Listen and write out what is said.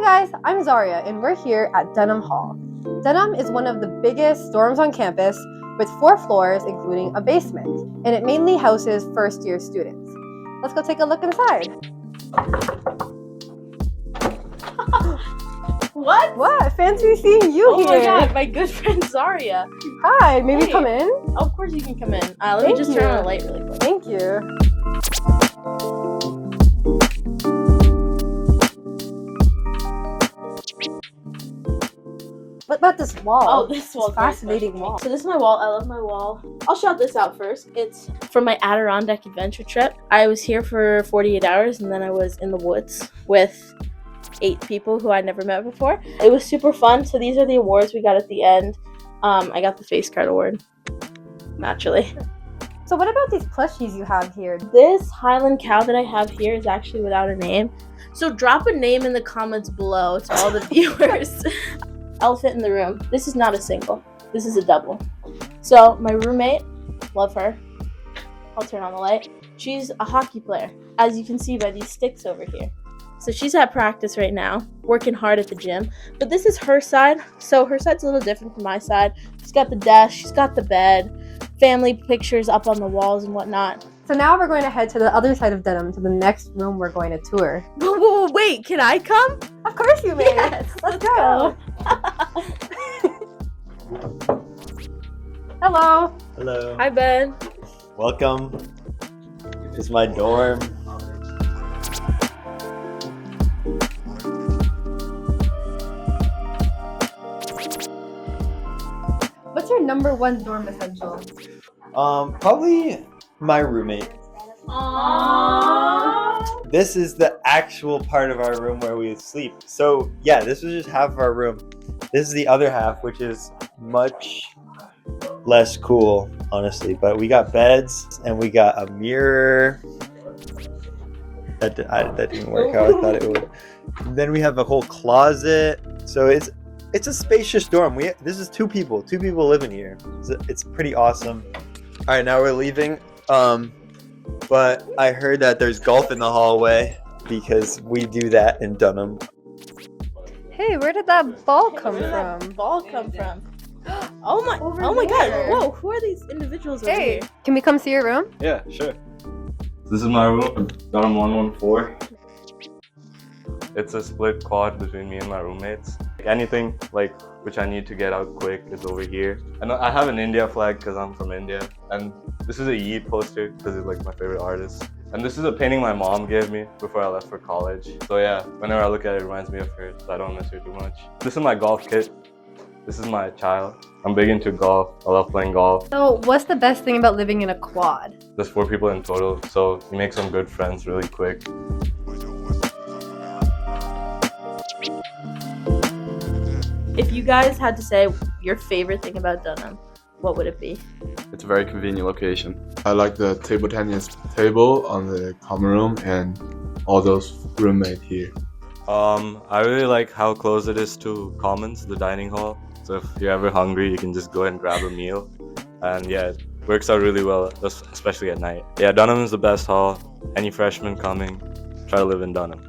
Hi guys, I'm Zarya and we're here at Dunham Hall. Dunham is one of the biggest dorms on campus with 4 floors including a basement, and it mainly houses first-year students. Let's go take a look inside. What? What? Fancy seeing you here. Oh my god, my good friend Zarya. Hi, may we Hey. come in? Of course you can come in. Let me just turn on the light really quick. Thank you. What about this wall? Oh, this wall. Fascinating wall. So this is my wall. I love my wall. I'll shout this out first. It's from my Adirondack adventure trip. I was here for 48 hours and then I was in the woods with 8 people who I'd never met before. It was super fun. So these are the awards we got at the end. I got the face card award, naturally. So what about these plushies you have here? This Highland cow that I have here is actually without a name. So drop a name in the comments below to all the viewers. Elephant in the room. This is not a single. This is a double. So my roommate, love her. I'll turn on the light. She's a hockey player, as you can see by these sticks over here. So she's at practice right now, working hard at the gym. But this is her side. So her side's a little different from my side. She's got the desk, she's got the bed, family pictures up on the walls and whatnot. So now we're going to head to the other side of Dunham, to the next room we're going to tour. Whoa, wait, can I come? Of course you may. Yes, let's go. Hello. Hello. Hi, Ben. Welcome. This is my dorm. What's your #1 dorm essential? Probably my roommate. Aww. This is the actual part of our room where we sleep. So yeah, this was just half of our room. This is the other half, which is much less cool, honestly. But we got beds and we got a mirror. That didn't work how I thought it would. And then we have a whole closet. So it's a spacious dorm. This is 2 people. 2 people living here. It's pretty awesome. All right, now we're leaving. But I heard that there's golf in the hallway because we do that in Dunham. Hey, where did that ball come Where did that from? ball come from? Oh my Over god. there. Whoa, who are these individuals over Hey, here? can we come see your room? Yeah, sure. This is my room, Dunham 114. It's a split quad between me and my roommates. Anything which I need to get out quick is over here. And I have an India flag because I'm from India. And this is a Yeet poster because it's my favorite artist. And this is a painting my mom gave me before I left for college. So yeah, whenever I look at it, it reminds me of her, so I don't miss her too much. This is my golf kit. This is my child. I'm big into golf. I love playing golf. So what's the best thing about living in a quad? There's 4 people in total, so you make some good friends really quick. If you guys had to say your favorite thing about Dunham, what would it be? It's a very convenient location. I like the table tennis table on the common room and all those roommates here. I really like how close it is to Commons, the dining hall. So if you're ever hungry, you can just go and grab a meal. And yeah, it works out really well, especially at night. Yeah, Dunham is the best hall. Any freshman coming, try to live in Dunham.